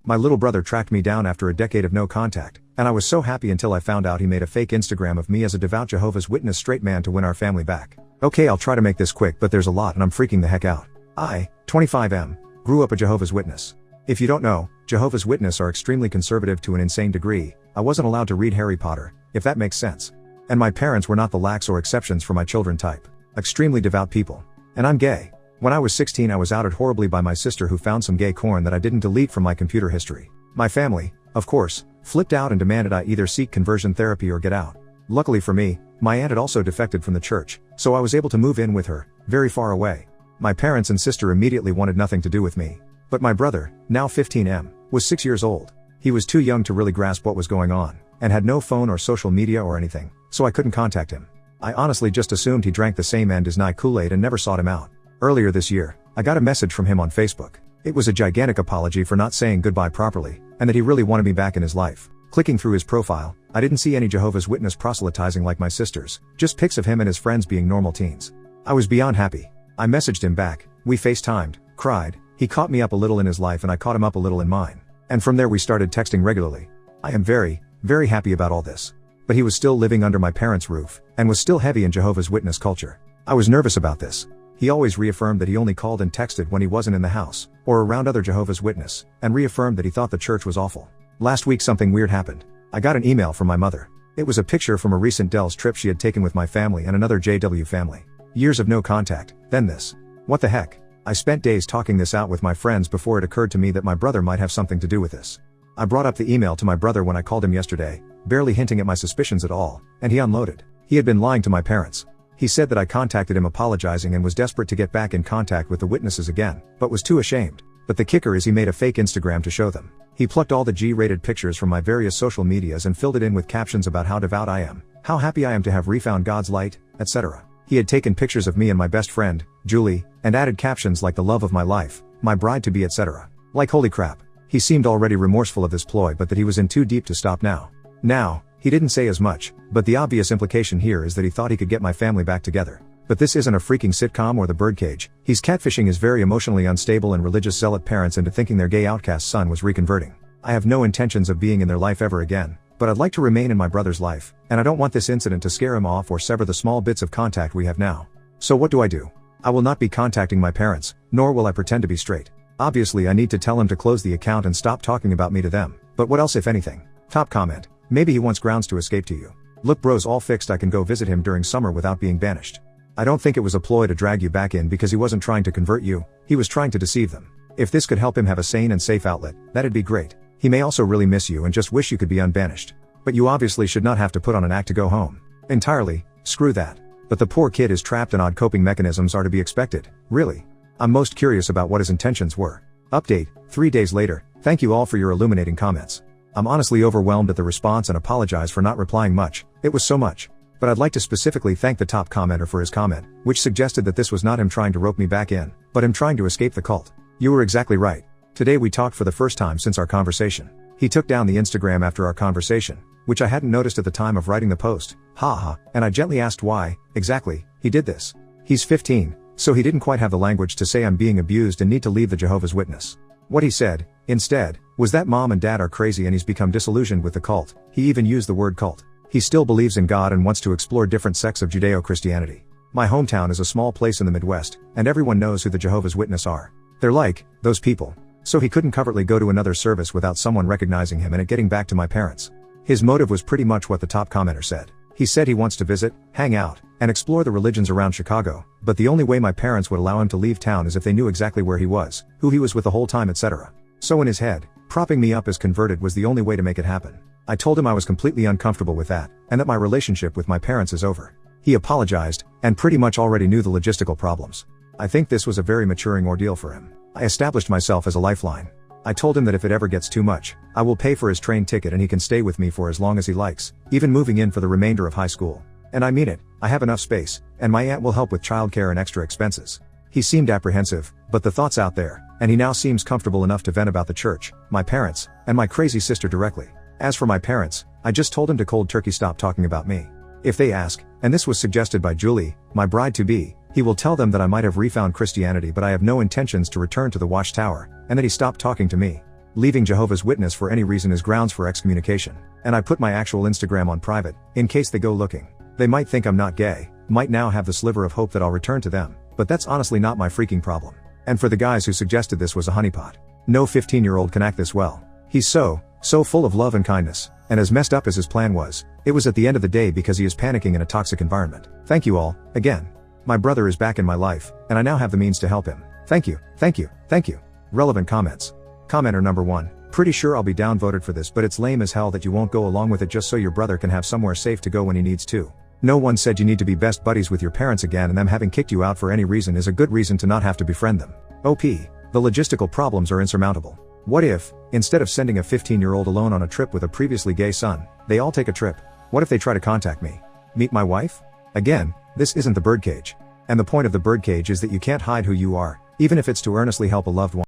My little brother tracked me down after a decade of no contact, and I was so happy until I found out he made a fake Instagram of me as a devout Jehovah's Witness straight man to win our family back. Okay, I'll try to make this quick, but there's a lot and I'm freaking the heck out. I, 25M, grew up a Jehovah's Witness. If you don't know, Jehovah's Witness are extremely conservative to an insane degree. I wasn't allowed to read Harry Potter, if that makes sense. And my parents were not the lax or exceptions for my children type. Extremely devout people. And I'm gay. When I was 16 I was outed horribly by my sister who found some gay corn that I didn't delete from my computer history. My family, of course, flipped out and demanded I either seek conversion therapy or get out. Luckily for me, my aunt had also defected from the church, so I was able to move in with her, very far away. My parents and sister immediately wanted nothing to do with me. But my brother, now 15M, was 6 years old. He was too young to really grasp what was going on, and had no phone or social media or anything, so I couldn't contact him. I honestly just assumed he drank the same end as Kool-Aid and never sought him out. Earlier this year, I got a message from him on Facebook. It was a gigantic apology for not saying goodbye properly, and that he really wanted me back in his life. Clicking through his profile, I didn't see any Jehovah's Witness proselytizing like my sisters, just pics of him and his friends being normal teens. I was beyond happy. I messaged him back, we FaceTimed, cried, he caught me up a little in his life and I caught him up a little in mine. And from there we started texting regularly. I am very, very happy about all this. But he was still living under my parents' roof, and was still heavy in Jehovah's Witness culture. I was nervous about this. He always reaffirmed that he only called and texted when he wasn't in the house, or around other Jehovah's Witness, and reaffirmed that he thought the church was awful. Last week something weird happened. I got an email from my mother. It was a picture from a recent Dells trip she had taken with my family and another JW family. Years of no contact, then this. What the heck? I spent days talking this out with my friends before it occurred to me that my brother might have something to do with this. I brought up the email to my brother when I called him yesterday, barely hinting at my suspicions at all, and he unloaded. He had been lying to my parents. He said that I contacted him apologizing and was desperate to get back in contact with the witnesses again, but was too ashamed. But the kicker is he made a fake Instagram to show them. He plucked all the G-rated pictures from my various social medias and filled it in with captions about how devout I am, how happy I am to have refound God's light, etc. He had taken pictures of me and my best friend, Julie, and added captions like the love of my life, my bride-to-be, etc. Like holy crap. He seemed already remorseful of this ploy, but that he was in too deep to stop now. Now, he didn't say as much, but the obvious implication here is that he thought he could get my family back together. But this isn't a freaking sitcom or the Birdcage. He's catfishing his very emotionally unstable and religious zealot parents into thinking their gay outcast son was reconverting. I have no intentions of being in their life ever again, but I'd like to remain in my brother's life, and I don't want this incident to scare him off or sever the small bits of contact we have now. So what do I do? I will not be contacting my parents, nor will I pretend to be straight. Obviously I need to tell him to close the account and stop talking about me to them, but what else if anything? Top comment. Maybe he wants grounds to escape to you. Look bros, all fixed. I can go visit him during summer without being banished. I don't think it was a ploy to drag you back in because he wasn't trying to convert you, he was trying to deceive them. If this could help him have a sane and safe outlet, that'd be great. He may also really miss you and just wish you could be unbanished. But you obviously should not have to put on an act to go home. Entirely, screw that. But the poor kid is trapped and odd coping mechanisms are to be expected, really. I'm most curious about what his intentions were. Update, 3 days later, thank you all for your illuminating comments. I'm honestly overwhelmed at the response and apologize for not replying much, it was so much. But I'd like to specifically thank the top commenter for his comment, which suggested that this was not him trying to rope me back in, but him trying to escape the cult. You were exactly right. Today we talked for the first time since our conversation. He took down the Instagram after our conversation, which I hadn't noticed at the time of writing the post, haha, and I gently asked why, exactly, he did this. He's 15, so he didn't quite have the language to say I'm being abused and need to leave the Jehovah's Witness. What he said, instead, was that mom and dad are crazy and he's become disillusioned with the cult. He even used the word cult. He still believes in God and wants to explore different sects of Judeo-Christianity. My hometown is a small place in the Midwest, and everyone knows who the Jehovah's Witness are. They're like, those people. So he couldn't covertly go to another service without someone recognizing him and it getting back to my parents. His motive was pretty much what the top commenter said. He said he wants to visit, hang out, and explore the religions around Chicago, but the only way my parents would allow him to leave town is if they knew exactly where he was, who he was with the whole time, etc. So in his head, propping me up as converted was the only way to make it happen. I told him I was completely uncomfortable with that, and that my relationship with my parents is over. He apologized, and pretty much already knew the logistical problems. I think this was a very maturing ordeal for him. I established myself as a lifeline. I told him that if it ever gets too much, I will pay for his train ticket and he can stay with me for as long as he likes, even moving in for the remainder of high school. And I mean it, I have enough space, and my aunt will help with childcare and extra expenses. He seemed apprehensive, but the thought's out there, and he now seems comfortable enough to vent about the church, my parents, and my crazy sister directly. As for my parents, I just told him to cold turkey stop talking about me. If they ask, and this was suggested by Julie, my bride-to-be, he will tell them that I might have refound Christianity but I have no intentions to return to the Watchtower, and that he stopped talking to me. Leaving Jehovah's Witness for any reason is grounds for excommunication. And I put my actual Instagram on private, in case they go looking. They might think I'm not gay, might now have the sliver of hope that I'll return to them, but that's honestly not my freaking problem. And for the guys who suggested this was a honeypot. No 15-year-old can act this well. He's so full of love and kindness, and as messed up as his plan was, it was at the end of the day because he is panicking in a toxic environment. Thank you all, again. My brother is back in my life, and I now have the means to help him. Thank you, thank you, thank you. Relevant comments. Commenter number 1. Pretty sure I'll be downvoted for this, but it's lame as hell that you won't go along with it just so your brother can have somewhere safe to go when he needs to. No one said you need to be best buddies with your parents again, and them having kicked you out for any reason is a good reason to not have to befriend them. OP. The logistical problems are insurmountable. What if, instead of sending a 15-year-old alone on a trip with a previously gay son, they all take a trip? What if they try to contact me? Meet my wife? Again, this isn't the birdcage. And the point of the birdcage is that you can't hide who you are, even if it's to earnestly help a loved one.